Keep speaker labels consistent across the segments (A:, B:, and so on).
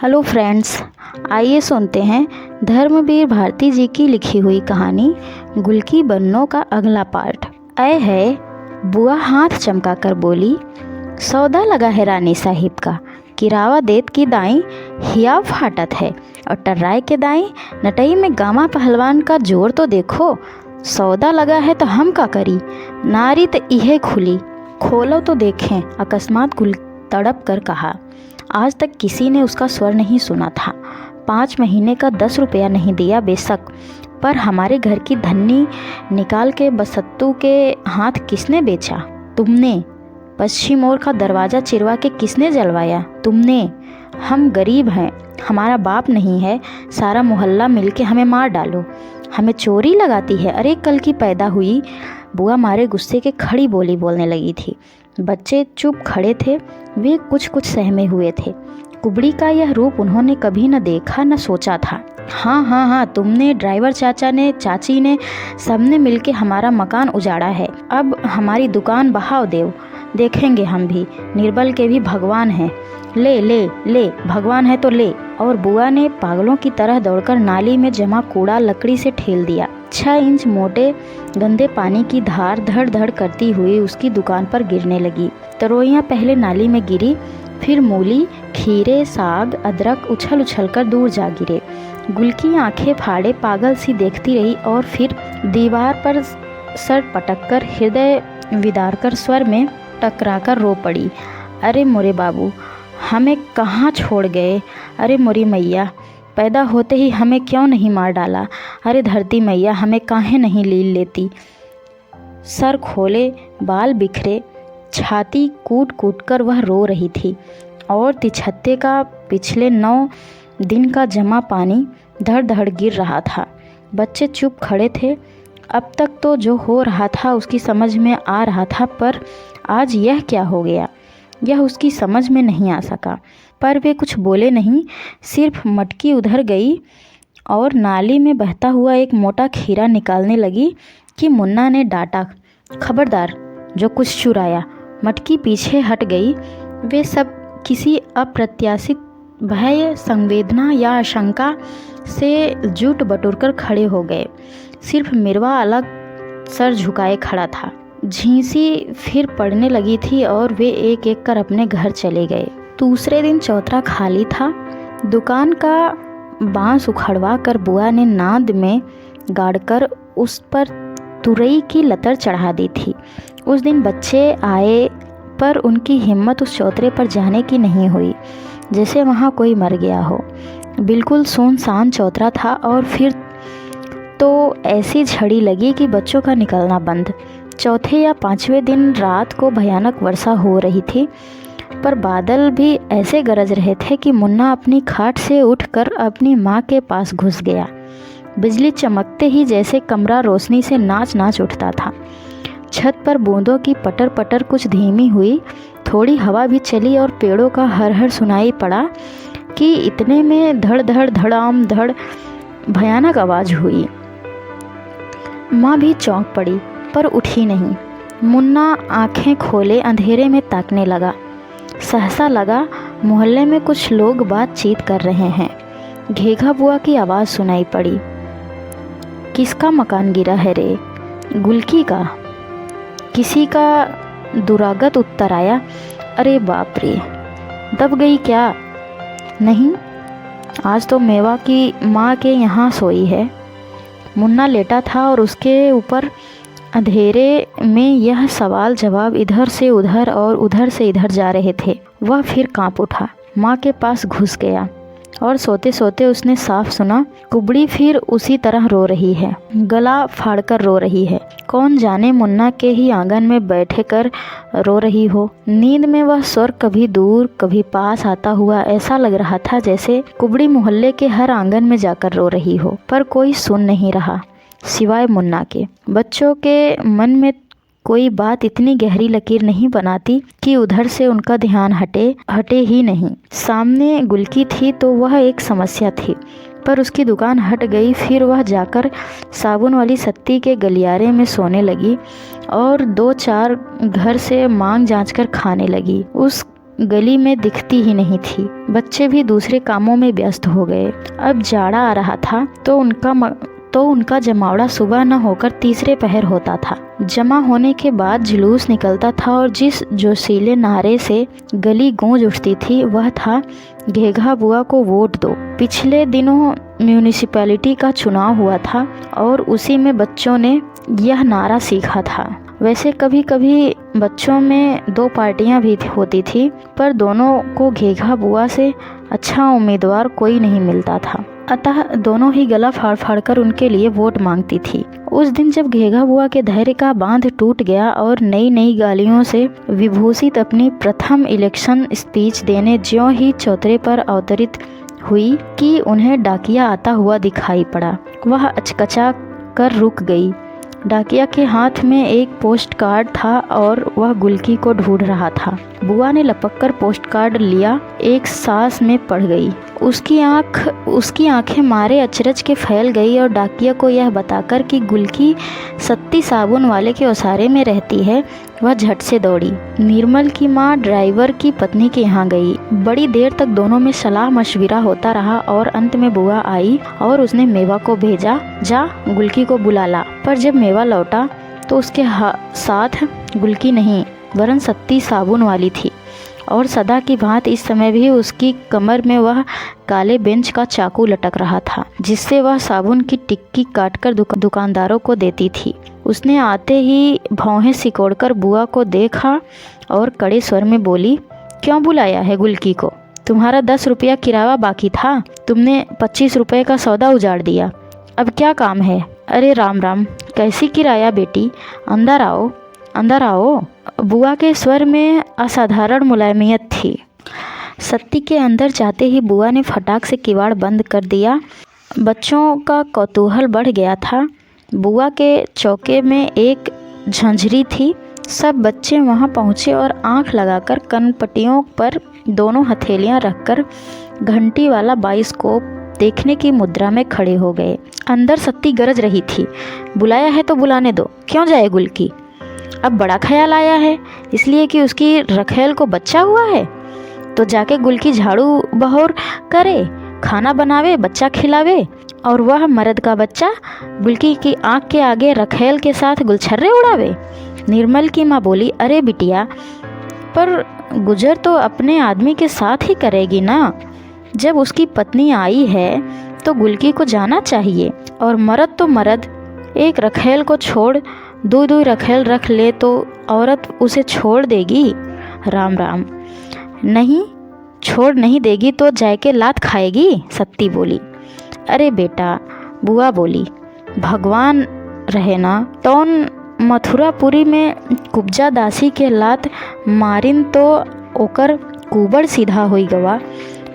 A: Hello friends, आइए सुनते हैं धर्मवीर भारती जी की लिखी हुई कहानी गुलकी बन्नो का अगला पार्ट। ऐ है, बुआ हाथ चमका कर बोली, सौदा लगा है रानी साहिब का। किरावा देत की दाई हिया फाटत है और टर्राय के दाई नटई में गामा पहलवान का जोर तो देखो। सौदा लगा है तो हम का करी, नारी तो इहे खुली, खोलो तो देखें। अकस्मात गुल तड़प कर कहा। आज तक किसी ने उसका स्वर नहीं सुना था। 5 महीने का 10 रुपया नहीं दिया बेशक, पर हमारे घर की धन्नी निकाल के बसत्तू के हाथ किसने बेचा? तुमने। पश्चिम ओर का दरवाज़ा चिरवा के किसने जलवाया? तुमने। हम गरीब हैं, हमारा बाप नहीं है, सारा मोहल्ला मिलके हमें मार डालो। हमें चोरी लगाती है। अरे कल की पैदा हुई। बुआ मारे गुस्से के खड़ी बोली बोलने लगी थी। बच्चे चुप खड़े थे, वे कुछ कुछ सहमे हुए थे। कुबड़ी का यह रूप उन्होंने कभी न देखा न सोचा था। हाँ, तुमने, ड्राइवर चाचा ने, चाची ने, सबने मिलके हमारा मकान उजाड़ा है। अब हमारी दुकान बहाव देव, देखेंगे हम भी। निर्बल के भी भगवान हैं। ले ले ले, भगवान है तो ले। और बुआ ने पागलों की तरह दौड़कर नाली में जमा कूड़ा लकड़ी से ठेल दिया। 6 इंच मोटे गंदे पानी की धार धड़ धड़ करती हुई उसकी दुकान पर गिरने लगी। तरोइयाँ पहले नाली में गिरी, फिर मूली, खीरे, साग, अदरक उछल उछल कर दूर जा गिरे। गुलकी आंखें फाड़े पागल सी देखती रही और फिर दीवार पर सर पटक कर हृदय विदार कर स्वर में टकराकर रो पड़ी। अरे मोरे बाबू, हमें कहाँ छोड़ गए? अरे मोरी मैया, पैदा होते ही हमें क्यों नहीं मार डाला? अरे धरती मैया, हमें काहे नहीं लील लेती? सर खोले, बाल बिखरे, छाती कूट कूट कर वह रो रही थी और तिछत्ते का पिछले 9 दिन का जमा पानी धड़ धड़ गिर रहा था। बच्चे चुप खड़े थे। अब तक तो जो हो रहा था उसकी समझ में आ रहा था, पर आज यह क्या हो गया, यह उसकी समझ में नहीं आ सका। पर वे कुछ बोले नहीं, सिर्फ मटकी उधर गई और नाली में बहता हुआ एक मोटा खीरा निकालने लगी कि मुन्ना ने डांटा, खबरदार जो कुछ चुराया। मटकी पीछे हट गई। वे सब किसी अप्रत्याशित भय, संवेदना या आशंका से जुट बटोर कर खड़े हो गए। सिर्फ मिरवा अलग सर झुकाए खड़ा था। झींसी फिर पड़ने लगी थी और वे एक एक कर अपने घर चले गए। दूसरे दिन चौतरा खाली था। दुकान का बांस उखड़वा कर बुआ ने नाद में गाड़कर उस पर तुरई की लतर चढ़ा दी थी। उस दिन बच्चे आए, पर उनकी हिम्मत उस चौतरे पर जाने की नहीं हुई, जैसे वहाँ कोई मर गया हो। बिल्कुल सुनसान चौतरा था और फिर तो ऐसी झड़ी लगी कि बच्चों का निकलना बंद। चौथे या 5वें दिन रात को भयानक वर्षा हो रही थी, पर बादल भी ऐसे गरज रहे थे कि मुन्ना अपनी खाट से उठकर अपनी माँ के पास घुस गया। बिजली चमकते ही जैसे कमरा रोशनी से नाच नाच उठता था। छत पर बूंदों की पटर पटर कुछ धीमी हुई, थोड़ी हवा भी चली और पेड़ों का हर हर सुनाई पड़ा कि इतने में धड़ धड़ धड़ाम धड़ भयानक आवाज़ हुई। माँ भी चौंक पड़ी, पर उठी नहीं। मुन्ना आंखें खोले अंधेरे में ताकने लगा। सहसा लगा मोहल्ले में कुछ लोग बातचीत कर रहे हैं। घेघा बुआ की आवाज़ सुनाई पड़ी, किसका मकान गिरा है रे? गुलकी का। किसी का दुरागत उत्तर आया, अरे बाप रे, दब गई क्या? नहीं, आज तो मेवा की माँ के यहाँ सोई है। मुन्ना लेटा था और उसके ऊपर अंधेरे में यह सवाल जवाब इधर से उधर और उधर से इधर जा रहे थे। वह फिर कांप उठा, माँ के पास घुस गया और सोते सोते उसने साफ सुना, कुबड़ी फिर उसी तरह रो रही है, गला फाड़कर रो रही है। कौन जाने मुन्ना के ही आंगन में बैठे कर रो रही हो। नींद में वह स्वर कभी दूर कभी पास आता हुआ ऐसा लग रहा था जैसे कुबड़ी मोहल्ले के हर आंगन में जाकर रो रही हो, पर कोई सुन नहीं रहा सिवाय मुन्ना के। बच्चों के मन में कोई बात इतनी गहरी लकीर नहीं बनाती कि उधर से उनका ध्यान हटे ही नहीं। सामने गुलकी थी तो वह एक समस्या थी, पर उसकी दुकान हट गई। फिर वह जाकर साबुन वाली सत्ती के गलियारे में सोने लगी और 2-4 घर से मांग जांच कर खाने लगी। उस गली में दिखती ही नहीं थी। बच्चे भी दूसरे कामों में व्यस्त हो गए। अब जाड़ा आ रहा था तो उनका जमावड़ा सुबह न होकर तीसरे पहर होता था। जमा होने के बाद जुलूस निकलता था और जिस जोशीले नारे से गली गूंज उठती थी वह था, घेघा बुआ को वोट दो। पिछले दिनों म्यूनिसिपैलिटी का चुनाव हुआ था और उसी में बच्चों ने यह नारा सीखा था। वैसे कभी कभी बच्चों में दो पार्टियां भी होती थी, पर दोनों को घेघा बुआ से अच्छा उम्मीदवार कोई नहीं मिलता था, अतः दोनों ही गला फाड़ फाड़ कर उनके लिए वोट मांगती थी। उस दिन जब घेघा बुआ के धैर्य का बांध टूट गया और नई नई गालियों से विभूषित अपनी प्रथम इलेक्शन स्पीच देने ज्यों ही चौतरे पर अवतरित हुई कि उन्हें डाकिया आता हुआ दिखाई पड़ा। वह अचकचा कर रुक गई। डाकिया के हाथ में एक पोस्ट कार्ड था और वह गुलकी को ढूंढ रहा था। बुआ ने लपक कर पोस्ट कार्ड लिया, एक सांस में पड़ गई। उसकी आंखें मारे अचरज के फैल गई और डाकिया को यह बताकर कि गुलकी सत्ती साबुन वाले के ओसारे में रहती है, वह झट से दौड़ी। निर्मल की माँ ड्राइवर की पत्नी के यहाँ गई। बड़ी देर तक दोनों में सलाह मशविरा होता रहा और अंत में बुआ आई और उसने मेवा को भेजा, जा गुलकी को बुला ला। पर जब मेवा लौटा तो उसके साथ गुलकी नहीं वरन सत्ती साबुन वाली थी और सदा की भांति इस समय भी उसकी कमर में वह काले बेंच का चाकू लटक रहा था, जिससे वह साबुन की टिक्की काटकर दुकानदारों को देती थी। उसने आते ही भौहें सिकोड़कर बुआ को देखा और कड़े स्वर में बोली, क्यों बुलाया है गुलकी को? तुम्हारा 10 रुपया किराया बाकी था, तुमने 25 रुपये का सौदा उजाड़ दिया, अब क्या काम है? अरे राम राम, कैसी किराया बेटी, अंदर आओ अंदर आओ। बुआ के स्वर में असाधारण मुलायमियत थी। सत्ती के अंदर जाते ही बुआ ने फटाक से किवाड़ बंद कर दिया। बच्चों का कौतूहल बढ़ गया था। बुआ के चौके में एक झंझरी थी। सब बच्चे वहां पहुंचे और आंख लगाकर कनपटियों पर दोनों हथेलियां रखकर घंटी वाला बाइस्कोप देखने की मुद्रा में खड़े हो गए। अंदर सत्ती गरज रही थी, बुलाया है तो बुलाने दो, क्यों जाए गुलकी? अब बड़ा ख्याल आया है इसलिए कि उसकी रखेल को बच्चा हुआ है, तो जाके गुलकी झाड़ू बहौर करे, खाना बनावे, बच्चा खिलावे, और वह मर्द का बच्चा गुलकी की आंख के आगे रखेल के साथ गुलछर्रे उड़ावे। निर्मल की माँ बोली, अरे बिटिया, पर गुजर तो अपने आदमी के साथ ही करेगी ना। जब उसकी पत्नी आई है तो गुलकी को जाना चाहिए, और मर्द तो मर्द, एक रखेल को छोड़ दो रखेल रख ले तो औरत उसे छोड़ देगी? राम राम, नहीं छोड़ नहीं देगी तो जाके लात खाएगी, सत्ती बोली। अरे बेटा, बुआ बोली, भगवान रहे ना, तौन मथुरापुरी में कुब्जा दासी के लात मारिन तो ओकर कुबड़ सीधा होई गवा।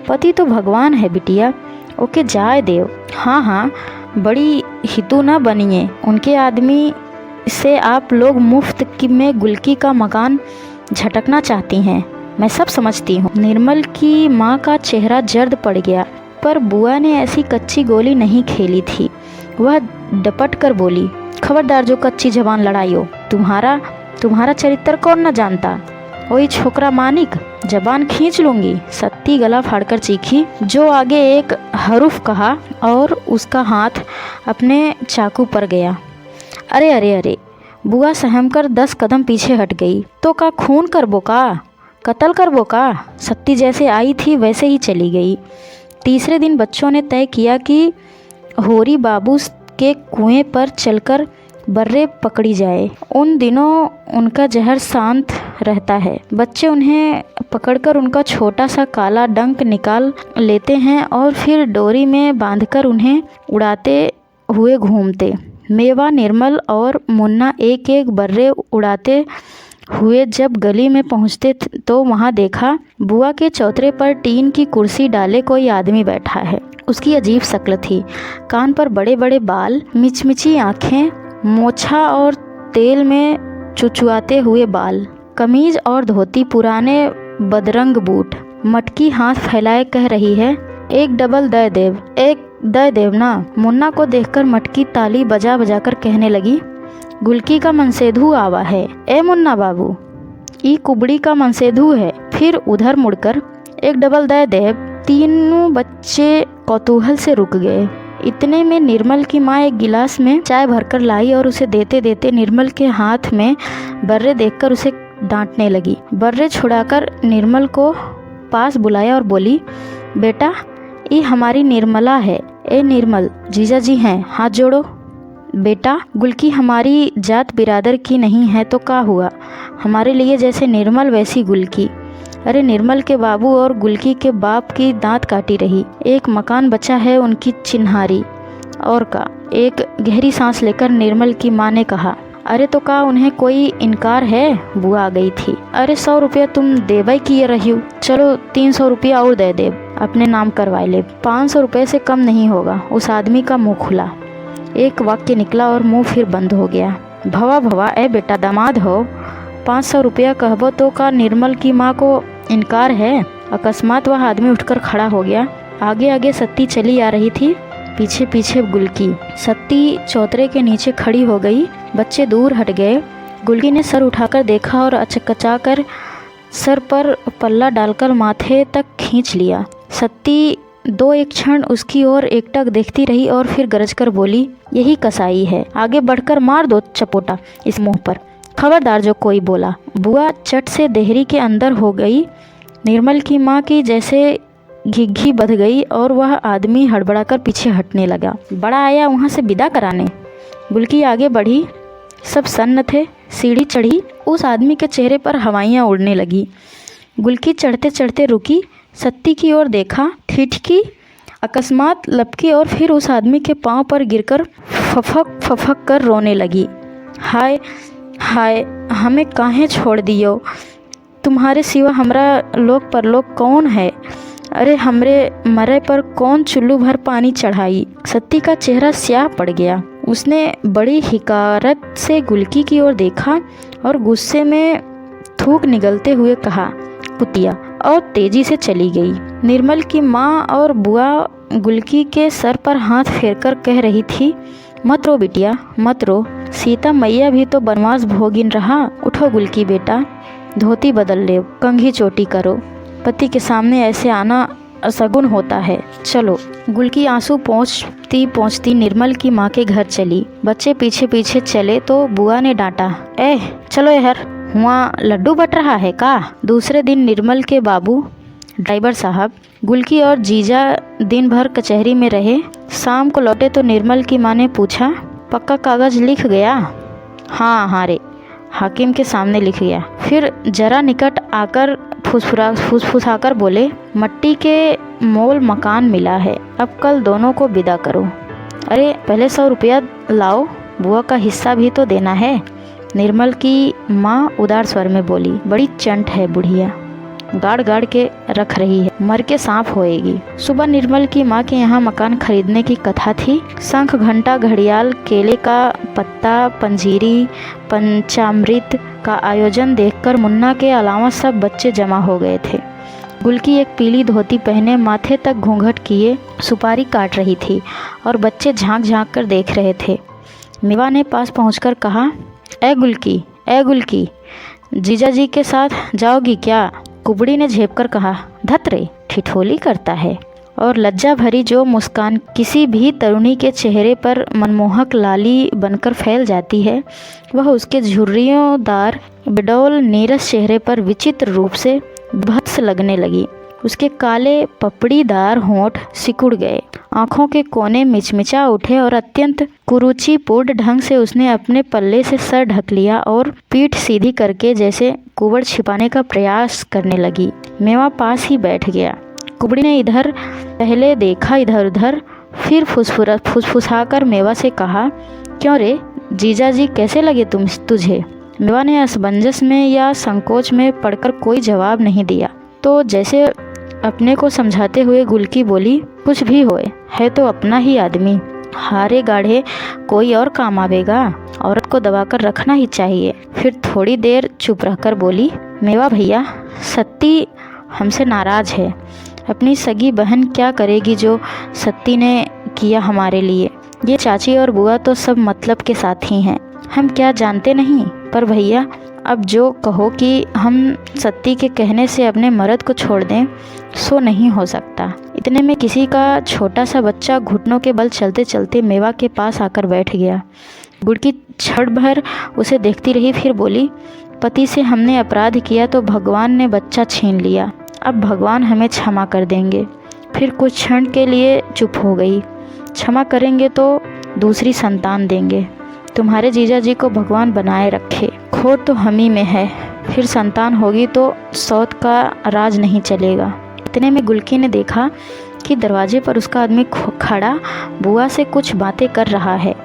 A: पति तो भगवान है बिटिया, ओके जाए देव। हाँ हाँ, बड़ी हितू ना बनिए, उनके आदमी से आप लोग मुफ्त में गुलकी का मकान झटकना चाहती हैं, मैं सब समझती हूँ। निर्मल की माँ का चेहरा जर्द पड़ गया, पर बुआ ने ऐसी कच्ची गोली नहीं खेली थी। वह डपट कर बोली, खबरदार जो कच्ची जबान लड़ाई हो, तुम्हारा चरित्र कौन न जानता, वही छोकरा मानिक, जबान खींच लूंगी। सत्ती गला फाड़कर चीखी। जो आगे एक हरूफ कहा और उसका हाथ अपने चाकू पर गया। अरे अरे अरे, बुआ सहम कर 10 कदम पीछे हट गई। तो का खून करबो का, कत्ल करबो का? सत्ती जैसे आई थी वैसे ही चली गई। तीसरे दिन बच्चों ने तय किया कि होरी बाबू के कुएं पर चलकर बर्रे पकड़ी जाए। उन दिनों उनका जहर शांत रहता है। बच्चे उन्हें पकड़कर उनका छोटा सा काला डंक निकाल लेते हैं और फिर डोरी में बांधकर उन्हें उड़ाते हुए घूमते। मेवा, निर्मल और मुन्ना एक एक बर्रे उड़ाते हुए जब गली में पहुंचते तो वहां देखा बुआ के चौतरे पर टीन की कुर्सी डाले कोई आदमी बैठा है। उसकी अजीब शक्ल थी, कान पर बड़े बड़े बाल, मिचमिची आँखें, मोछा और तेल में चुचुआते हुए बाल, कमीज और धोती, पुराने बदरंग बूट। मटकी हाथ फैलाए कह रही है, एक डबल दे देव, एक दे देव ना। मुन्ना को देखकर मटकी ताली बजा बजा कर कहने लगी, गुलकी का मनसेधु आवा है। ए मुन्ना बाबू, ई कुबड़ी का मनसेधु है। फिर उधर मुड़कर एक डबल दे दे। तीनों बच्चे कौतूहल से रुक गए। इतने में निर्मल की माँ एक गिलास में चाय भरकर लाई और उसे देते देते निर्मल के हाथ में बर्रे देखकर उसे डांटने लगी। बर्रे छुड़ाकर निर्मल को पास बुलाया और बोली, बेटा ये हमारी निर्मला है। ए निर्मल, जीजा जी हैं, हाथ जोड़ो। बेटा गुलकी हमारी जात बिरादर की नहीं है तो क्या हुआ, हमारे लिए जैसे निर्मल वैसी गुलकी। अरे निर्मल के बाबू और गुलकी के बाप की दांत काटी रही, एक मकान बचा है उनकी चिन्हारी। और का एक गहरी सांस लेकर निर्मल की माँ ने कहा, अरे तो का उन्हें कोई इनकार है। बुआ आ गई थी। अरे 100 रुपया तुम देवे किए रही हो, चलो 300 रुपया और दे दे, अपने नाम करवा ले। 500 रुपये से कम नहीं होगा। उस आदमी का मुंह खुला, एक वाक्य निकला और मुंह फिर बंद हो गया। भवा भवा ए बेटा दामाद हो, 500 रुपया कहबो तो का निर्मल की माँ को इनकार है। अकस्मात वह आदमी उठकर खड़ा हो गया। आगे आगे सत्ती चली आ रही थी, पीछे पीछे गुलकी। सत्ती चौतरे के नीचे खड़ी हो गई। बच्चे दूर हट गए। गुलकी ने सर उठाकर देखा और अचकचा कर सर पर पल्ला डालकर माथे तक खींच लिया। सत्ती 2-1 क्षण उसकी ओर एकटक देखती रही और फिर गरजकर बोली, यही कसाई है, आगे बढ़कर मार दो चपोटा इस मुंह पर, खबरदार जो कोई बोला। बुआ चट से देहरी के अंदर हो गई। निर्मल की माँ की जैसे घिघी बध गई और वह आदमी हड़बड़ाकर पीछे हटने लगा। बड़ा आया वहाँ से विदा कराने। गुलकी आगे बढ़ी। सब सन्न थे। सीढ़ी चढ़ी। उस आदमी के चेहरे पर हवाइयाँ उड़ने लगी। गुलकी चढ़ते चढ़ते रुकी, सत्ती की ओर देखा, ठिठकी, अकस्मात लपकी और फिर उस आदमी के पांव पर गिरकर फफक फफक कर रोने लगी। हाय हाय, हमें काहे छोड़ दियो, तुम्हारे सिवा हमरा लोक परलोक कौन है। अरे हमरे मरे पर कौन चुल्लू भर पानी चढ़ाई। सत्ती का चेहरा स्याह पड़ गया। उसने बड़ी हिकारत से गुलकी की ओर देखा और गुस्से में थूक निगलते हुए कहा, कुतिया, और तेजी से चली गई। निर्मल की माँ और बुआ गुलकी के सर पर हाथ फेरकर कह रही थी, मत रो बिटिया, मत रो, सीता मैया भी तो बनवास भोगिन रहा। उठो गुलकी बेटा, धोती बदल ले, कंघी चोटी करो, पति के सामने ऐसे आना असगुन होता है। चलो। गुलकी आंसू पहुँचती पहुँचती निर्मल की माँ के घर चली। बच्चे पीछे पीछे चले तो बुआ ने डांटा, चलो यार, हुआ लड्डू बट रहा है का। दूसरे दिन निर्मल के बाबू ड्राइवर साहब, गुलकी और जीजा दिन भर कचहरी में रहे। शाम को लौटे तो निर्मल की माँ ने पूछा, पक्का कागज लिख गया। हाँ रे, हाकिम के सामने लिख गया। फिर जरा निकट आकर फुसफुसाकर बोले, मट्टी के मोल मकान मिला है, अब कल दोनों को विदा करो। अरे पहले 100 रुपया लाओ, बुआ का हिस्सा भी तो देना है। निर्मल की माँ उदार स्वर में बोली, बड़ी चंट है बुढ़िया, गाड़ गाड़ के रख रही है, मर के सांप होएगी। सुबह निर्मल की माँ के यहाँ मकान खरीदने की कथा थी। शंख, घंटा, घड़ियाल, केले का पत्ता, पंजीरी, पंचामृत का आयोजन देखकर मुन्ना के अलावा सब बच्चे जमा हो गए थे। गुलकी एक पीली धोती पहने माथे तक घूंघट किए सुपारी काट रही थी और बच्चे झांक झांक कर देख रहे थे। मेवा ने पास पहुंचकर कहा, ए गुलकी, जीजा जी के साथ जाओगी क्या। कुबड़ी ने झेपकर कहा, धत रे, ठिठोली करता है। और लज्जा भरी जो मुस्कान किसी भी तरुणी के चेहरे पर मनमोहक लाली बनकर फैल जाती है, वह उसके झुर्रियोंदार बिडौल नीरस चेहरे पर विचित्र रूप से भत्स लगने लगी। उसके काले पपड़ीदार होंठ सिकुड़ गए, आँखों के कोने मिचमिचा उठे और अत्यंत कुरुचिपूर्ण ढंग से उसने अपने पल्ले से सर ढक लिया और पीठ सीधी करके जैसे कुबड़ छिपाने का प्रयास करने लगी। मेवा पास ही बैठ गया। कुबड़ी ने इधर पहले देखा इधर उधर, फिर फुसफुसाकर मेवा से कहा, क्यों रे जीजा जी कैसे लगे तुझे। मेवा ने असमंजस में या संकोच में पड़कर कोई जवाब नहीं दिया। तो जैसे अपने को समझाते हुए गुलकी बोली, कुछ भी होए, है तो अपना ही आदमी, हारे गाढ़े कोई और काम आवेगा, औरत को दबाकर रखना ही चाहिए। फिर थोड़ी देर चुप रहकर बोली, मेवा भैया, सत्ती हमसे नाराज़ है। अपनी सगी बहन क्या करेगी जो सत्ती ने किया हमारे लिए। ये चाची और बुआ तो सब मतलब के साथ ही हैं, हम क्या जानते नहीं। पर भैया अब जो कहो कि हम सत्ती के कहने से अपने मर्द को छोड़ दें, सो नहीं हो सकता। इतने में किसी का छोटा सा बच्चा घुटनों के बल चलते चलते मेवा के पास आकर बैठ गया। गुड़की क्षण भर उसे देखती रही, फिर बोली, पति से हमने अपराध किया तो भगवान ने बच्चा छीन लिया, अब भगवान हमें क्षमा कर देंगे। फिर कुछ क्षण के लिए चुप हो गई। क्षमा करेंगे तो दूसरी संतान देंगे। तुम्हारे जीजा जी को भगवान बनाए रखे। खोट तो हम ही में है, फिर संतान होगी तो सौत का राज नहीं चलेगा। इतने में गुलकी ने देखा कि दरवाजे पर उसका आदमी खड़ा बुआ से कुछ बातें कर रहा है।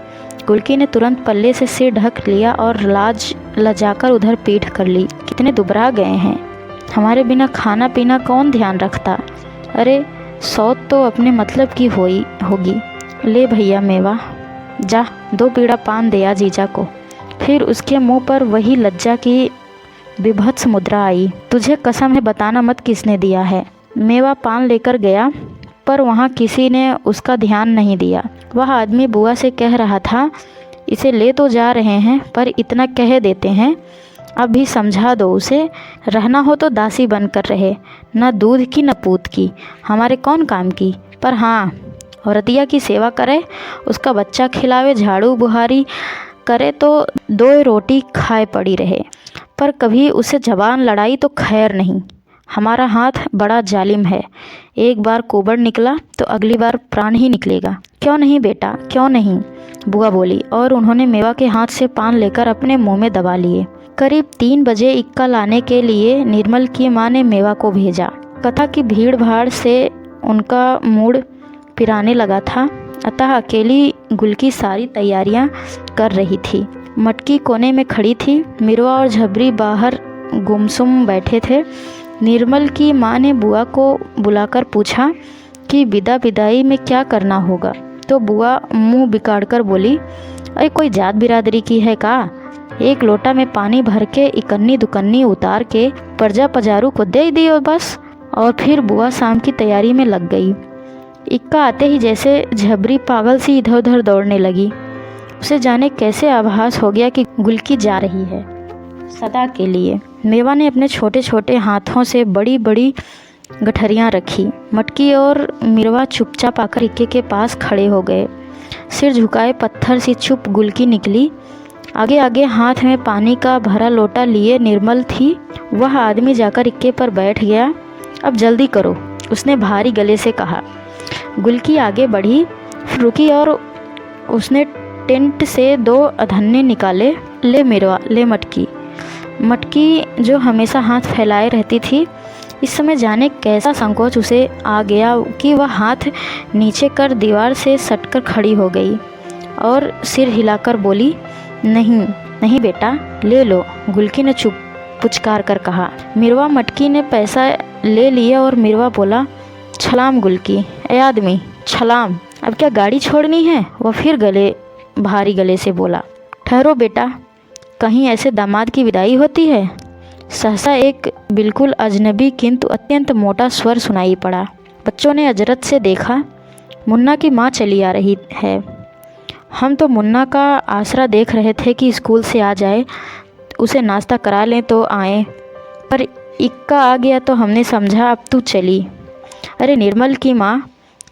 A: गुलकी ने तुरंत पल्ले से सिर ढक लिया और लाज लजाकर उधर पीठ कर ली। कितने दुबरा गए हैं, हमारे बिना खाना पीना कौन ध्यान रखता। अरे सौत तो अपने मतलब की होगी। ले भैया मेवा, जा 2 पीड़ा पान दे आ जीजा को। फिर उसके मुंह पर वही लज्जा की विभत्स मुद्रा आई। तुझे कसम है बताना मत किसने दिया है। मेवा पान लेकर गया, पर वहाँ किसी ने उसका ध्यान नहीं दिया। वह आदमी बुआ से कह रहा था, इसे ले तो जा रहे हैं पर इतना कह देते हैं, अब भी समझा दो उसे, रहना हो तो दासी बनकर रहे, न दूध की न पूत की, हमारे कौन काम की। पर हाँ, औरतिया की सेवा करे, उसका बच्चा खिलावे, झाड़ू बुहारी करे तो 2 रोटी खाए पड़ी रहे, पर कभी उसे जबान लड़ाई तो खैर नहीं। हमारा हाथ बड़ा जालिम है, एक बार कोबड़ निकला तो अगली बार प्राण ही निकलेगा। क्यों नहीं बेटा, क्यों नहीं, बुआ बोली, और उन्होंने मेवा के हाथ से पान लेकर अपने मुंह में दबा लिए। करीब 3 बजे इक्का लाने के लिए निर्मल की माँ ने मेवा को भेजा। कथा की भीड़ भाड़ से उनका मूड पिराने लगा था, अतः अकेली गुलकी सारी तैयारियां कर रही थी। मटकी कोने में खड़ी थी, मिरवा और झबरी बाहर गुमसुम बैठे थे। निर्मल की माँ ने बुआ को बुलाकर पूछा कि विदाई में क्या करना होगा, तो बुआ मुंह बिगाड़कर बोली, अरे कोई जात बिरादरी की है का। 1 लोटा में पानी भर के इकन्नी दुकन्नी उतार के प्रजा पजारू को दे दी और बस। और फिर बुआ शाम की तैयारी में लग गई। इक्का आते ही जैसे झबरी पागल सी इधर उधर दौड़ने लगी। उसे जाने कैसे आभास हो गया कि गुलकी जा रही है सदा के लिए। मेवा ने अपने छोटे छोटे हाथों से बड़ी बड़ी गठरियाँ रखी। मटकी और मिरवा चुपचाप आकर इक्के के पास खड़े हो गए। सिर झुकाए पत्थर सी चुप गुलकी निकली। आगे आगे हाथ में पानी का भरा लोटा लिए निर्मल थी। वह आदमी जाकर इक्के पर बैठ गया। अब जल्दी करो, उसने भारी गले से कहा। गुलकी आगे बढ़ी, रुकी और उसने टेंट से 2 अधन्ने निकाले। ले मिरवा, ले मटकी। मटकी जो हमेशा हाथ फैलाए रहती थी, इस समय जाने कैसा संकोच उसे आ गया कि वह हाथ नीचे कर दीवार से सटकर खड़ी हो गई और सिर हिलाकर बोली, नहीं नहीं बेटा, ले लो। गुलकी ने चुप पुचकार कर कहा। मिरवा मटकी ने पैसा ले लिया और मिरवा बोला, छलाम गुलकी, ए आदमी छलाम। अब क्या गाड़ी छोड़नी है। वह फिर भारी गले से बोला, ठहरो बेटा, कहीं ऐसे दामाद की विदाई होती है। सहसा एक बिल्कुल अजनबी किंतु अत्यंत मोटा स्वर सुनाई पड़ा। बच्चों ने अजरत से देखा। मुन्ना की माँ चली आ रही है। हम तो मुन्ना का आसरा देख रहे थे कि स्कूल से आ जाए, उसे नाश्ता करा लें तो आए, पर इक्का आ गया तो हमने समझा अब तू चली। अरे निर्मल की माँ,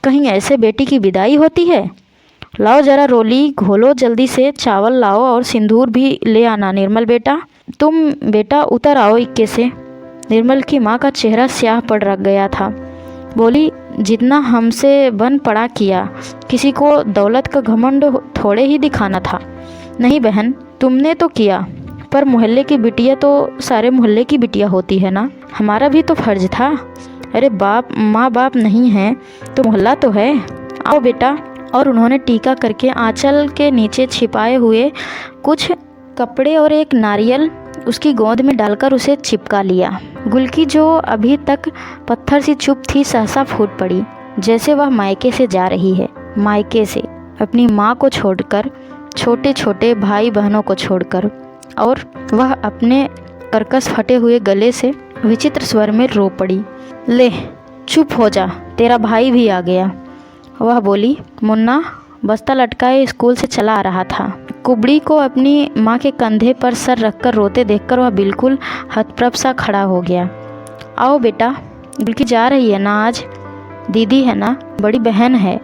A: कहीं ऐसे बेटी की विदाई होती है। लाओ जरा रोली घोलो जल्दी से, चावल लाओ और सिंदूर भी ले आना। निर्मल बेटा, तुम बेटा उतर आओ इक्के से। निर्मल की माँ का चेहरा स्याह पड़ रख गया था। बोली, जितना हमसे बन पड़ा किया, किसी को दौलत का घमंड थोड़े ही दिखाना था। नहीं बहन, तुमने तो किया, पर मोहल्ले की बिटिया तो सारे मोहल्ले की बिटिया होती है ना, हमारा भी तो फर्ज था। अरे बाप माँ बाप नहीं है तो मोहल्ला तो है। आओ बेटा। और उन्होंने टीका करके आंचल के नीचे छिपाए हुए कुछ कपड़े और एक नारियल उसकी गोद में डालकर उसे चिपका लिया। गुलकी जो अभी तक पत्थर सी चुप थी, सहसा फूट पड़ी, जैसे वह मायके से जा रही है। मायके से अपनी माँ को छोड़कर, छोटे छोटे भाई बहनों को छोड़कर, और वह अपने कर्कश फटे हुए गले से विचित्र स्वर में रो पड़ी। ले चुप हो जा, तेरा भाई भी आ गया। वह बोली, मुन्ना बस्ता लटकाए स्कूल से चला आ रहा था। कुबड़ी को अपनी माँ के कंधे पर सर रखकर रोते देखकर वह बिल्कुल हतप्रभ सा खड़ा हो गया। आओ बेटा, गुल्की जा रही है ना आज? दीदी है ना, बड़ी बहन है,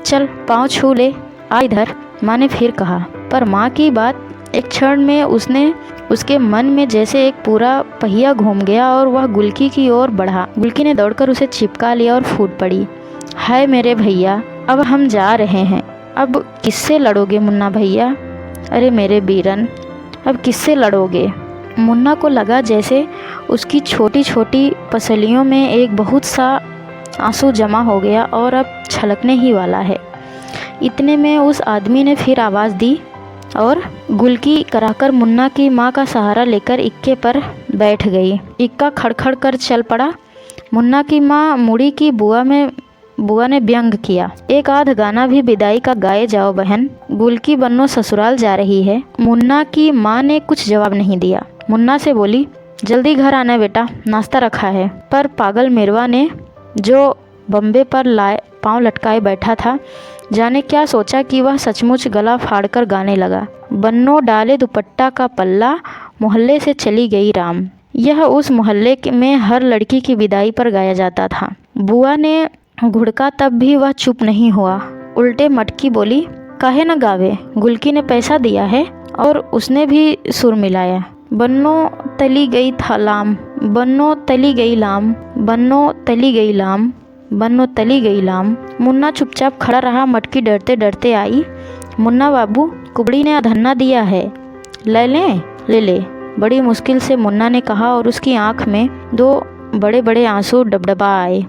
A: चल पाँव छू ले, आ इधर, माँ ने फिर कहा। पर माँ की बात एक क्षण में उसके मन में जैसे एक पूरा पहिया घूम गया और वह गुल्की की ओर बढ़ा। गुल्की ने दौड़कर उसे चिपका लिया और फूट पड़ी। हाय मेरे भैया, अब हम जा रहे हैं, अब किससे लड़ोगे मुन्ना भैया? अरे मेरे बीरन, अब किससे लड़ोगे? मुन्ना को लगा जैसे उसकी छोटी छोटी पसलियों में एक बहुत सा आंसू जमा हो गया और अब छलकने ही वाला है। इतने में उस आदमी ने फिर आवाज़ दी और गुल्की कराकर मुन्ना की माँ का सहारा लेकर इक्के पर बैठ गई। इक्का खड़खड़ कर चल पड़ा। मुन्ना की माँ मुड़ी की बुआ ने व्यंग किया। एक आध गाना भी विदाई का गाए जाओ बहन, गुल्की बन्नो ससुराल जा रही है। मुन्ना की माँ ने कुछ जवाब नहीं दिया। मुन्ना से बोली, जल्दी घर आना बेटा, नाश्ता रखा है। पर पागल मेरवा ने, जो बम्बे पर पाँव लटकाए बैठा था, जाने क्या सोचा कि वह सचमुच गला फाड़कर गाने लगा। बन्नो डाले दुपट्टा का पल्ला, मोहल्ले से चली गई राम। यह उस मोहल्ले में हर लड़की की विदाई पर गाया जाता था। बुआ ने घुड़का तब भी वह चुप नहीं हुआ, उल्टे मटकी बोली, काहे न गावे, गुल्की ने पैसा दिया है। और उसने भी सुर मिलाया, बन्नो तली गई था लाम, बन्नो तली गई लाम, बन्नो तली गई लाम, बन्नो तली गई लाम। मुन्ना चुपचाप खड़ा रहा। मटकी डरते डरते आई, मुन्ना बाबू, कुबड़ी ने धन्ना दिया है, ले लें? ले ले, बड़ी मुश्किल से मुन्ना ने कहा और उसकी आंख में दो बड़े बड़े आंसू डबडबा आए।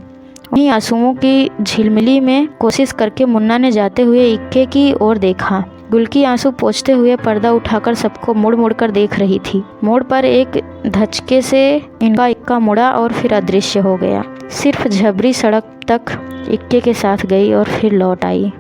A: उन्हीं आंसुओं की झिलमिली में कोशिश करके मुन्ना ने जाते हुए इक्के की ओर देखा। गुल्की आंसू पोंछते हुए पर्दा उठाकर सबको मुड़ मुड़ कर देख रही थी। मोड़ पर एक धचके से इनका इक्का मुड़ा और फिर अदृश्य हो गया। सिर्फ झबरी सड़क तक इक्के के साथ गई और फिर लौट आई।